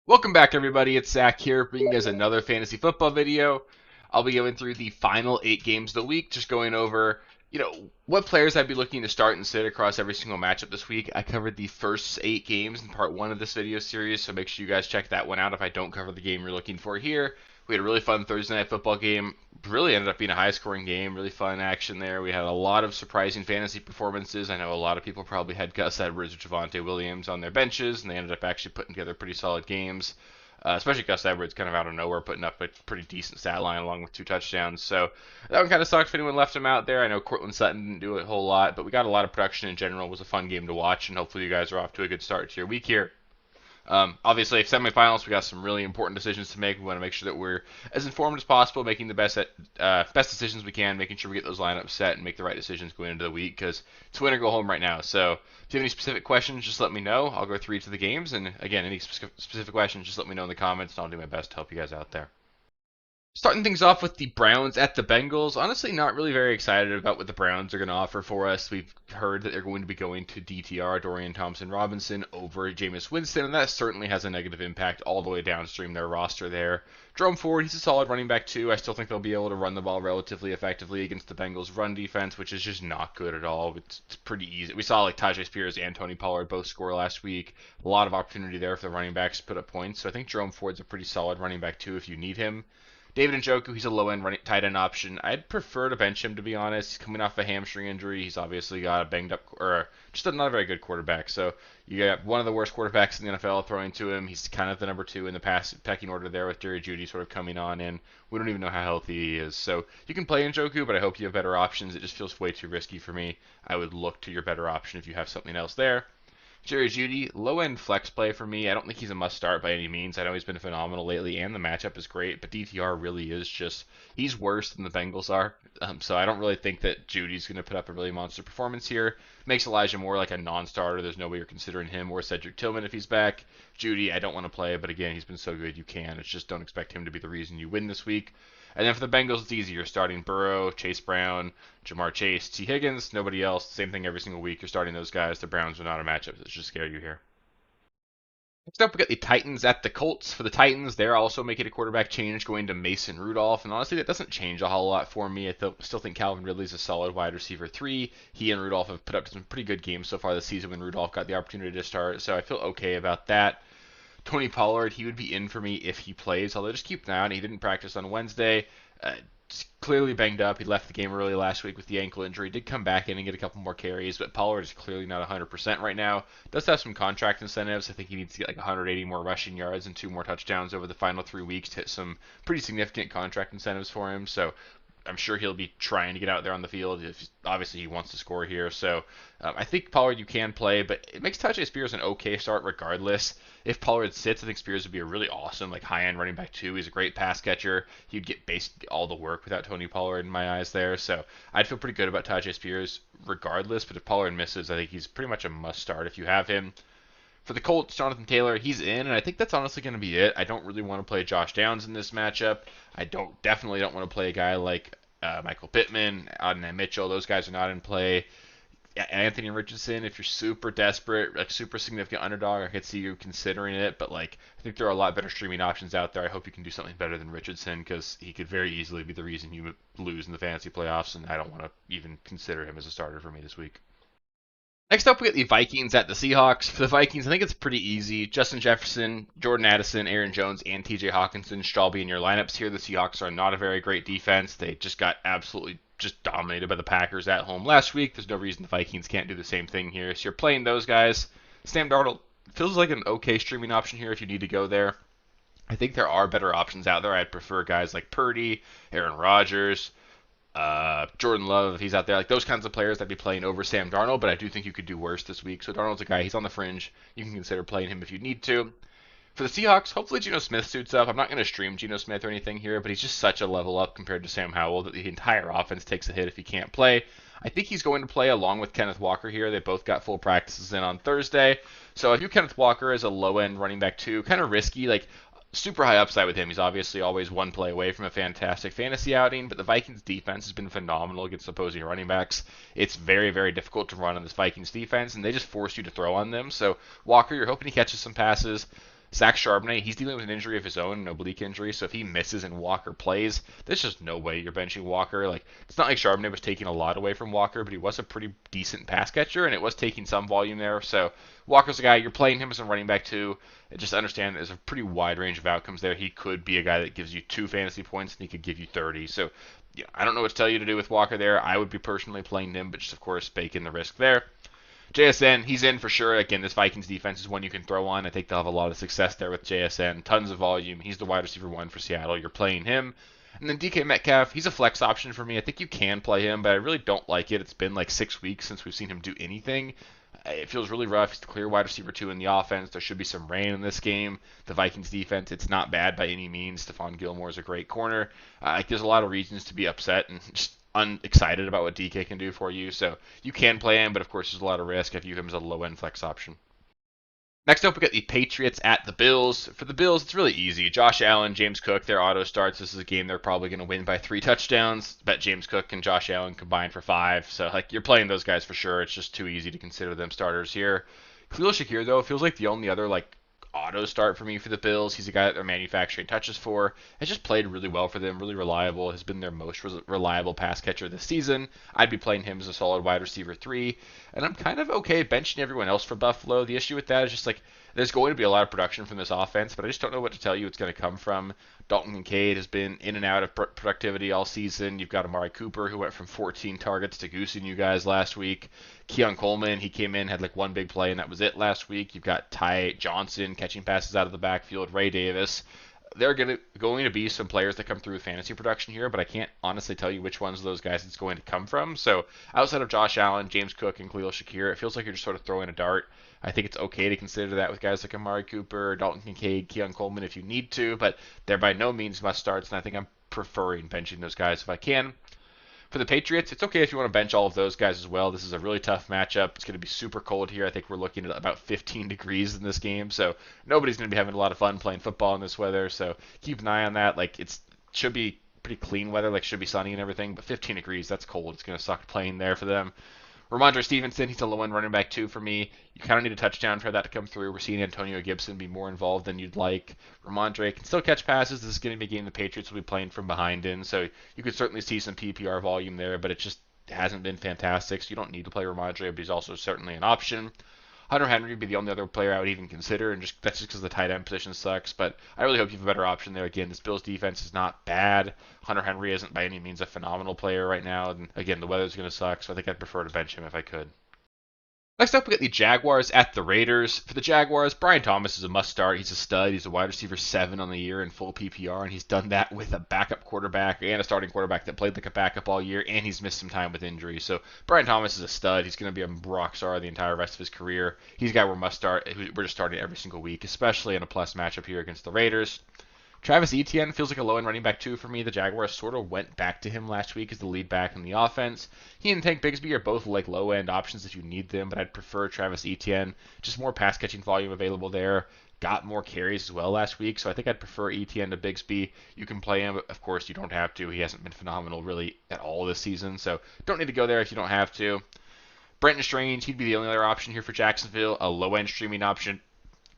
Welcome back, everybody. It's Zach here, bringing you guys another fantasy football video. I'll be going through the final 8 games of the week, just going over, what players I'd be looking to start and sit across every single matchup this week. I covered the first 8 games in part 1 of this video series, so make sure you guys check that one out if I don't cover the game you're looking for here. We had a really fun Thursday night football game. Really ended up being a high-scoring game. Really fun action there. We had a lot of surprising fantasy performances. I know a lot of people probably had Gus Edwards or Javonte Williams on their benches, and they ended up actually putting together pretty solid games. Especially Gus Edwards, kind of out of nowhere, putting up a pretty decent stat line along with 2 touchdowns. So that one kind of sucked if anyone left him out there. I know Cortland Sutton didn't do a whole lot, but we got a lot of production in general. It was a fun game to watch, and hopefully you guys are off to a good start to your week here. Obviously, semifinals, we got some really important decisions to make. We want to make sure that we're as informed as possible, making the best decisions we can, making sure we get those lineups set and make the right decisions going into the week because it's win or go home right now. So if you have any specific questions, just let me know. I'll go through each of the games, and again, any specific questions, just let me know in the comments, and I'll do my best to help you guys out there. Starting things off with the Browns at the Bengals. Honestly, not really very excited about what the Browns are going to offer for us. We've heard that they're going to be going to DTR, Dorian Thompson-Robinson, over Jameis Winston, and that certainly has a negative impact all the way downstream their roster there. Jerome Ford, he's a solid running back too. I still think they'll be able to run the ball relatively effectively against the Bengals' run defense, which is just not good at all. It's pretty easy. We saw like Tajay Spears and Tony Pollard both score last week. A lot of opportunity there for the running backs to put up points. So I think Jerome Ford's a pretty solid running back too if you need him. David Njoku, he's a low-end tight end option. I'd prefer to bench him, to be honest. He's coming off a hamstring injury. He's obviously got a banged up, or just not a very good quarterback. So you got one of the worst quarterbacks in the NFL throwing to him. He's kind of the number 2 in the pecking order there with Jerry Jeudy sort of coming on in. We don't even know how healthy he is. So you can play Njoku, but I hope you have better options. It just feels way too risky for me. I would look to your better option if you have something else there. Jerry Jeudy, low-end flex play for me. I don't think he's a must-start by any means. I know he's been phenomenal lately, and the matchup is great, but DTR really is just, he's worse than the Bengals are. So I don't really think that Judy's going to put up a really monster performance here. Makes Elijah Moore like a non-starter. There's no way you're considering him, or Cedric Tillman if he's back. Judy, I don't want to play, but again, he's been so good you can. It's just don't expect him to be the reason you win this week. And then for the Bengals, it's easy. You're starting Burrow, Chase Brown, Jamar Chase, T. Higgins, nobody else. Same thing every single week. You're starting those guys. The Browns are not a matchup that should scare you here. Next up, we got the Titans at the Colts. For the Titans, they're also making a quarterback change, going to Mason Rudolph, and honestly, that doesn't change a whole lot for me. Still think Calvin Ridley's a solid wide receiver 3. He and Rudolph have put up some pretty good games so far this season when Rudolph got the opportunity to start, so I feel okay about that. Tony Pollard, he would be in for me if he plays, although just keep an eye on it. He didn't practice on Wednesday. Clearly banged up. He left the game early last week with the ankle injury. Did come back in and get a couple more carries, but Pollard is clearly not 100% right now. Does have some contract incentives. I think he needs to get like 180 more rushing yards and 2 more touchdowns over the final 3 weeks to hit some pretty significant contract incentives for him. So I'm sure he'll be trying to get out there on the field. Obviously, he wants to score here. So I think Pollard you can play, but it makes Tajay Spears an okay start regardless. If Pollard sits, I think Spears would be a really awesome like high-end running back too. He's a great pass catcher. He'd get basically all the work without Tony Pollard in my eyes there. So I'd feel pretty good about Tajay Spears regardless. But if Pollard misses, I think he's pretty much a must start if you have him. For the Colts, Jonathan Taylor, he's in, and I think that's honestly going to be it. I don't really want to play Josh Downs in this matchup. I definitely don't want to play a guy like Michael Pittman, Adonai Mitchell. Those guys are not in play. Anthony Richardson, if you're super desperate, like super significant underdog, I could see you considering it, but like I think there are a lot better streaming options out there. I hope you can do something better than Richardson because he could very easily be the reason you lose in the fantasy playoffs, and I don't want to even consider him as a starter for me this week. Next up, we got the Vikings at the Seahawks. For the Vikings, I think it's pretty easy. Justin Jefferson, Jordan Addison, Aaron Jones, and TJ Hawkinson should all be in your lineups here. The Seahawks are not a very great defense. They just got absolutely just dominated by the Packers at home last week. There's no reason the Vikings can't do the same thing here. So you're playing those guys. Sam Darnold feels like an okay streaming option here if you need to go there. I think there are better options out there. I'd prefer guys like Purdy, Aaron Rodgers, Jordan Love, if he's out there, like those kinds of players I'd be playing over Sam Darnold, but I do think you could do worse this week. So Darnold's a guy, he's on the fringe. You can consider playing him if you need to. For the Seahawks, hopefully Geno Smith suits up. I'm not going to stream Geno Smith or anything here, but he's just such a level up compared to Sam Howell that the entire offense takes a hit if he can't play. I think he's going to play along with Kenneth Walker here. They both got full practices in on Thursday. So I view Kenneth Walker as a low-end running back too, kind of risky. Like super high upside with him. He's obviously always one play away from a fantastic fantasy outing, but the Vikings defense has been phenomenal against opposing running backs. It's very, very difficult to run on this Vikings defense, and they just force you to throw on them. So Walker, you're hoping he catches some passes. Zach Charbonnet, he's dealing with an injury of his own, an oblique injury, so if he misses and Walker plays, there's just no way you're benching Walker. Like, it's not like Charbonnet was taking a lot away from Walker, but he was a pretty decent pass catcher, and it was taking some volume there. So Walker's a guy, you're playing him as a running back too. And just understand that there's a pretty wide range of outcomes there. He could be a guy that gives you 2 fantasy points, and he could give you 30. So yeah, I don't know what to tell you to do with Walker there. I would be personally playing him, but just of course bake in the risk there. JSN, he's in for sure. Again, this Vikings defense is one you can throw on. I think they'll have a lot of success there with JSN. Tons of volume. He's the wide receiver 1 for Seattle. You're playing him. And then DK Metcalf, he's a flex option for me. I think you can play him, but I really don't like it. It's been like 6 weeks since we've seen him do anything. It feels really rough. He's the clear wide receiver 2 in the offense. There should be some rain in this game. The Vikings defense, it's not bad by any means. Stephon Gilmore is a great corner. There's a lot of reasons to be upset and just unexcited about what DK can do for you. So you can play him, but of course there's a lot of risk. I view him as a low-end flex option. Next up, we got the Patriots at the Bills. For the Bills, it's really easy. Josh Allen, James Cook, their auto starts. This is a game they're probably going to win by 3 touchdowns. Bet James Cook and Josh Allen combined for 5. So, like, you're playing those guys for sure. It's just too easy to consider them starters here. Khalil Shakir, though, feels like the only other, like, auto start for me for the Bills. He's a guy that they're manufacturing touches for. Has just played really well for them, really reliable. Has been their most reliable pass catcher this season. I'd be playing him as a solid wide receiver 3. And I'm kind of okay benching everyone else for Buffalo. The issue with that is just like there's going to be a lot of production from this offense, but I just don't know what to tell you it's going to come from. Dalton Kincaid has been in and out of productivity all season. You've got Amari Cooper, who went from 14 targets to goosing you guys last week. Keon Coleman, he came in, had like one big play, and that was it last week. You've got Ty Johnson catching passes out of the backfield. Ray Davis. There are going to be some players that come through with fantasy production here, but I can't honestly tell you which ones of those guys it's going to come from. So outside of Josh Allen, James Cook, and Khalil Shakir, it feels like you're just sort of throwing a dart. I think it's okay to consider that with guys like Amari Cooper, Dalton Kincaid, Keon Coleman if you need to, but they're by no means must starts, and I think I'm preferring benching those guys if I can. For the Patriots, it's okay if you want to bench all of those guys as well. This is a really tough matchup. It's going to be super cold here. I think we're looking at about 15 degrees in this game, so nobody's going to be having a lot of fun playing football in this weather. So keep an eye on that. Like it should be pretty clean weather, like should be sunny and everything, but 15 degrees, that's cold. It's going to suck playing there for them. Ramondre Stevenson, he's a low-end running back too for me. You kind of need a touchdown for that to come through. We're seeing Antonio Gibson be more involved than you'd like. Ramondre can still catch passes. This is going to be a game the Patriots will be playing from behind in, so you could certainly see some PPR volume there, but it just hasn't been fantastic, so you don't need to play Ramondre, but he's also certainly an option. Hunter Henry would be the only other player I would even consider, and that's just because the tight end position sucks. But I really hope you have a better option there. Again, this Bills defense is not bad. Hunter Henry isn't by any means a phenomenal player right now, and again, the weather's going to suck, so I think I'd prefer to bench him if I could. Next up, we got the Jaguars at the Raiders. For the Jaguars, Brian Thomas is a must-start. He's a stud. He's a wide receiver 7 on the year in full PPR, and he's done that with a backup quarterback and a starting quarterback that played like a backup all year, and he's missed some time with injury. So Brian Thomas is a stud. He's going to be a rock star the entire rest of his career. He's a guy we're must-start. We're just starting every single week, especially in a plus matchup here against the Raiders. Travis Etienne feels like a low-end running back too for me. The Jaguars sort of went back to him last week as the lead back in the offense. He and Tank Bigsby are both like low-end options if you need them, but I'd prefer Travis Etienne. Just more pass-catching volume available there. Got more carries as well last week, so I think I'd prefer Etienne to Bigsby. You can play him, but of course you don't have to. He hasn't been phenomenal really at all this season, so don't need to go there if you don't have to. Brenton Strange, he'd be the only other option here for Jacksonville, a low-end streaming option.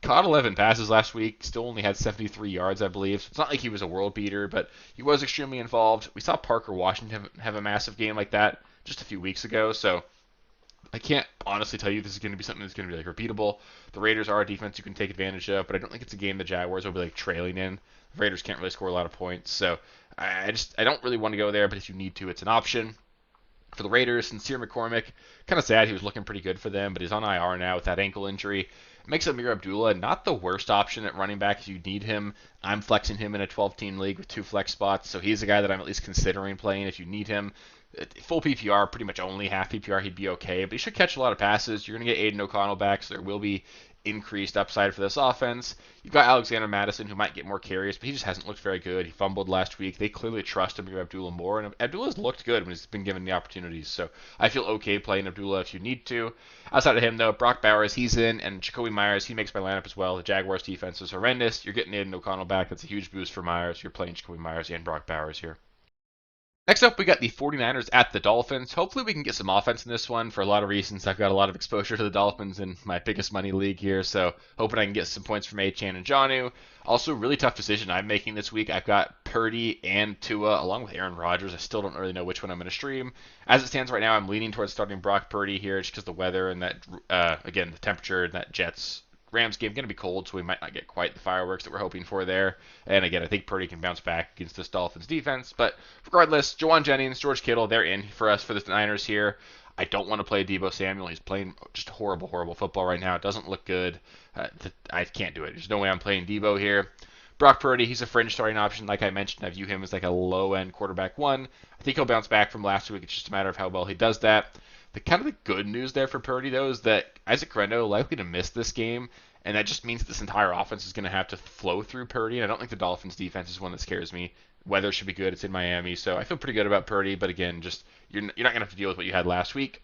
Caught 11 passes last week, still only had 73 yards, I believe. So it's not like he was a world beater, but he was extremely involved. We saw Parker Washington have a massive game like that just a few weeks ago, so I can't honestly tell you this is going to be something that's going to be like repeatable. The Raiders are a defense you can take advantage of, but I don't think it's a game the Jaguars will be like trailing in. The Raiders can't really score a lot of points, so I don't really want to go there, but if you need to, it's an option. For the Raiders, Sincere McCormick, kind of sad. He was looking pretty good for them, but he's on IR now with that ankle injury. Makes Amir Abdullah not the worst option at running back if you need him. I'm flexing him in a 12-team league with 2 flex spots, so he's a guy that I'm at least considering playing if you need him. Full PPR, pretty much only half PPR, he'd be okay, but he should catch a lot of passes. You're going to get Aiden O'Connell back, so there will be increased upside for this offense. You've got Alexander Madison, who might get more carries, but he just hasn't looked very good. He fumbled last week. They clearly trust Amir Abdullah more, and Abdullah's looked good when he's been given the opportunities, so I feel okay playing Abdullah if you need to. Outside of him, though, Brock Bowers, he's in, and Jacoby Myers, he makes my lineup as well. The Jaguars' defense is horrendous. You're getting Aiden O'Connell back. That's a huge boost for Myers. You're playing Jacoby Myers and Brock Bowers here. Next up, we got the 49ers at the Dolphins. Hopefully, we can get some offense in this one for a lot of reasons. I've got a lot of exposure to the Dolphins in my biggest money league here, so hoping I can get some points from Achane and Jonnu. Also, really tough decision I'm making this week. I've got Purdy and Tua along with Aaron Rodgers. I still don't really know which one I'm going to stream. As it stands right now, I'm leaning towards starting Brock Purdy here just because the weather and that, again, the temperature and that Jets Rams game going to be cold, so we might not get quite the fireworks that we're hoping for there. And again, I think Purdy can bounce back against this Dolphins defense. But regardless, Jawan Jennings, George Kittle, they're in for us for the Niners here. I don't want to play Deebo Samuel. He's playing just horrible, horrible football right now. It doesn't look good. I can't do it. There's no way I'm playing Deebo here. Brock Purdy, he's a fringe starting option. Like I mentioned, I view him as like a low-end quarterback one. I think he'll bounce back from last week. It's just a matter of how well he does that. The good news there for Purdy, though, is that Isaac Crendo likely to miss this game, and that just means this entire offense is going to have to flow through Purdy, and I don't think the Dolphins' defense is one that scares me. Weather should be good. It's in Miami, so I feel pretty good about Purdy, but again, just you're not going to have to deal with what you had last week.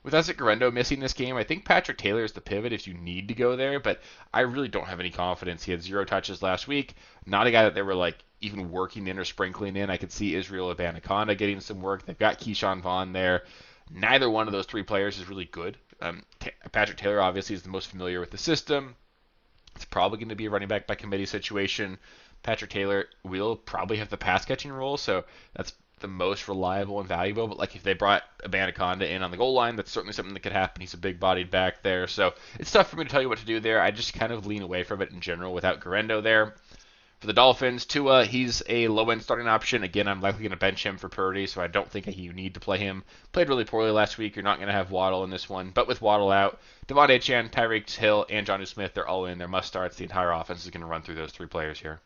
With Isaac Guerrero missing this game, I think Patrick Taylor is the pivot if you need to go there, but I really don't have any confidence. He had 0 touches last week. Not a guy that they were like even working in or sprinkling in. I could see Israel Abanikanda getting some work. They've got Keyshawn Vaughn there. Neither one of those three players is really good. Patrick Taylor obviously is the most familiar with the system. It's probably going to be a running back by committee situation. Patrick Taylor will probably have the pass catching role, so that's the most reliable and valuable. But like if they brought Abanikanda in on the goal line, that's certainly something that could happen. He's a big bodied back there, so it's tough for me to tell you what to do there. I just kind of lean away from it in general without Guerrero there. For the Dolphins, Tua, he's a low-end starting option. Again, I'm likely going to bench him for Purdy, so I don't think you need to play him. Played really poorly last week. You're not going to have Waddle in this one. But with Waddle out, Devon Achane, Tyreek Hill, and Jonnu Smith, they're all in. They're must-starts. The entire offense is going to run through those three players here.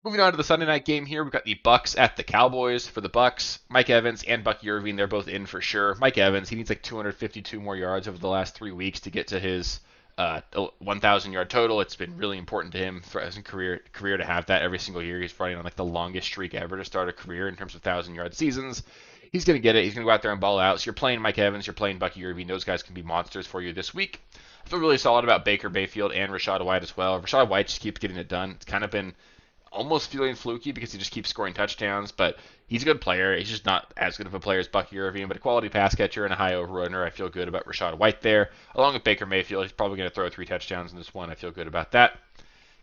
Moving on to the Sunday night game here, we've got the Bucs at the Cowboys. For the Bucs, Mike Evans and Bucky Irving, they're both in for sure. Mike Evans, he needs like 252 more yards over the last 3 weeks to get to his 1,000-yard total. It's been really important to him for his career to have that every single year. He's running on like the longest streak ever to start a career in terms of 1,000-yard seasons. He's going to get it. He's going to go out there and ball out. So you're playing Mike Evans, you're playing Bucky Irving. Those guys can be monsters for you this week. I feel really solid about Baker Mayfield and Rachaad White as well. Rachaad White just keeps getting it done. It's kind of been almost feeling fluky because he just keeps scoring touchdowns, but he's a good player. He's just not as good of a player as Bucky Irving, but a quality pass catcher and a high overrunner. I feel good about Rachaad White there. Along with Baker Mayfield, he's probably going to throw 3 touchdowns in this one. I feel good about that.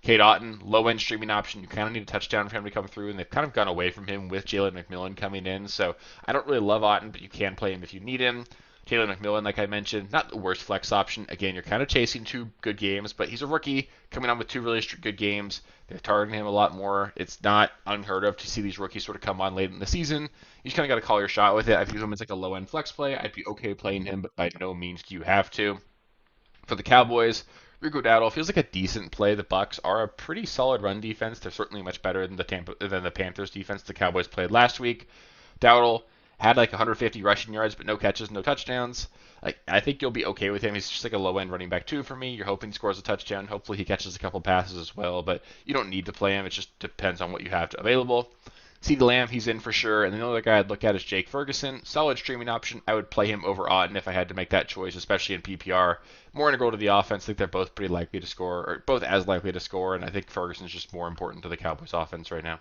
Cade Otton, low-end streaming option. You kind of need a touchdown for him to come through, and they've kind of gone away from him with Jalen McMillan coming in, so I don't really love Otton, but you can play him if you need him. Taylor McMillan, like I mentioned, not the worst flex option. Again, you're kind of chasing 2 good games, but he's a rookie coming on with 2 really good games. They're targeting him a lot more. It's not unheard of to see these rookies sort of come on late in the season. You just kind of got to call your shot with it. I view him as like a low-end flex play. I'd be okay playing him, but by no means do you have to. For the Cowboys, Rico Dowdle feels like a decent play. The Bucs are a pretty solid run defense. They're certainly much better than the Panthers defense the Cowboys played last week. Dowdle had like 150 rushing yards, but no catches, no touchdowns. Like I think you'll be okay with him. He's just like a low-end running back 2 for me. You're hoping he scores a touchdown. Hopefully he catches a couple passes as well, but you don't need to play him. It just depends on what you have available. CeeDee Lamb, he's in for sure. And the other guy I'd look at is Jake Ferguson. Solid streaming option. I would play him over Otton if I had to make that choice, especially in PPR. More integral to the offense. I think they're both pretty likely to score, or both as likely to score, and I think Ferguson's just more important to the Cowboys offense right now.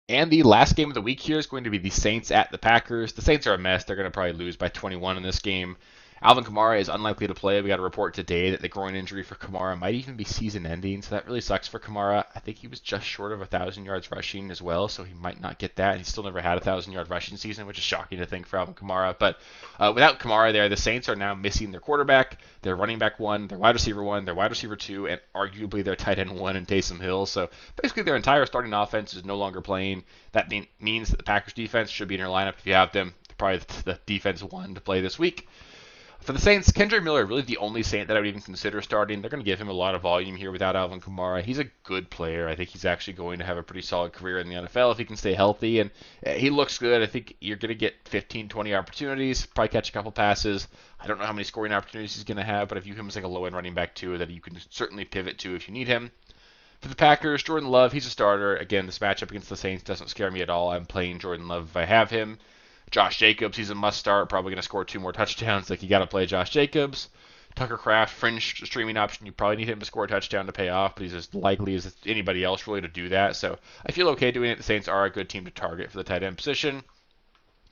And the last game of the week here is going to be the Saints at the Packers. The Saints are a mess. They're going to probably lose by 21 in this game. Alvin Kamara is unlikely to play. We got a report today that the groin injury for Kamara might even be season-ending, so that really sucks for Kamara. I think he was just short of 1,000 yards rushing as well, so he might not get that. He still never had a 1,000-yard rushing season, which is shocking to think for Alvin Kamara. But without Kamara there, the Saints are now missing their quarterback, their running back 1, their wide receiver 1, their wide receiver 2, and arguably their tight end 1 in Taysom Hill. So basically their entire starting offense is no longer playing. That means that the Packers defense should be in your lineup if you have them. They're probably the defense 1 to play this week. For the Saints, Kendre Miller, really the only Saint that I would even consider starting. They're going to give him a lot of volume here without Alvin Kamara. He's a good player. I think he's actually going to have a pretty solid career in the NFL if he can stay healthy, and he looks good. I think you're going to get 15, 20 opportunities, probably catch a couple passes. I don't know how many scoring opportunities he's going to have, but I view him as like a low-end running back too that you can certainly pivot to if you need him. For the Packers, Jordan Love, he's a starter. Again, this matchup against the Saints doesn't scare me at all. I'm playing Jordan Love if I have him. Josh Jacobs, he's a must start, probably going to score 2 more touchdowns. Like, you got to play Josh Jacobs. Tucker Kraft, fringe streaming option. You probably need him to score a touchdown to pay off, but he's as likely as anybody else really to do that. So I feel okay doing it. The Saints are a good team to target for the tight end position.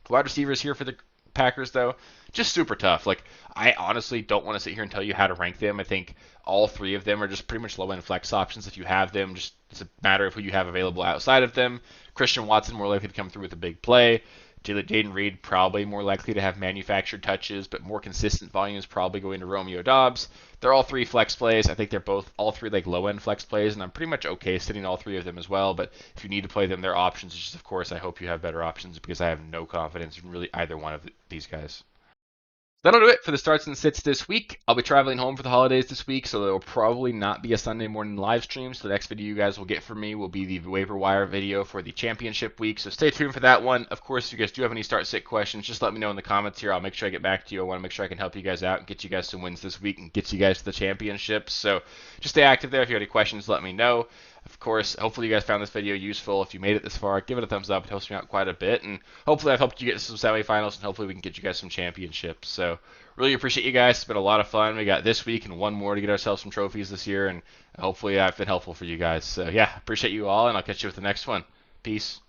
Wide receivers here for the Packers, though, just super tough. Like, I honestly don't want to sit here and tell you how to rank them. I think all three of them are just pretty much low-end flex options if you have them. Just it's a matter of who you have available outside of them. Christian Watson more likely to come through with a big play. Jaden Reed probably more likely to have manufactured touches, but more consistent volumes probably going to Romeo Doubs. They're all three flex plays. I think they're all three like low-end flex plays, and I'm pretty much okay sitting all three of them as well. But if you need to play them, they're options. It's just, of course, I hope you have better options because I have no confidence in really either one of these guys. That'll do it for the starts and sits this week. I'll be traveling home for the holidays this week, so there will probably not be a Sunday morning live stream. So the next video you guys will get from me will be the waiver wire video for the championship week. So stay tuned for that one. Of course, if you guys do have any start sit questions, just let me know in the comments here. I'll make sure I get back to you. I want to make sure I can help you guys out and get you guys some wins this week and get you guys to the championship. So just stay active there. If you have any questions, let me know. Of course, hopefully you guys found this video useful. If you made it this far, give it a thumbs up. It helps me out quite a bit. And hopefully I've helped you get to some semifinals, and hopefully we can get you guys some championships. So really appreciate you guys. It's been a lot of fun. We got this week and one more to get ourselves some trophies this year. And hopefully I've been helpful for you guys. So yeah, appreciate you all, and I'll catch you with the next one. Peace.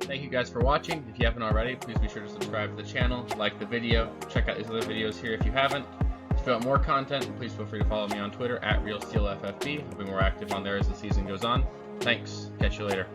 Thank you guys for watching. If you haven't already, please be sure to subscribe to the channel, like the video, check out these other videos here if you haven't. If you want more content, please feel free to follow me on Twitter at RealSteelFFB. I'll be more active on there as the season goes on. Thanks. Catch you later.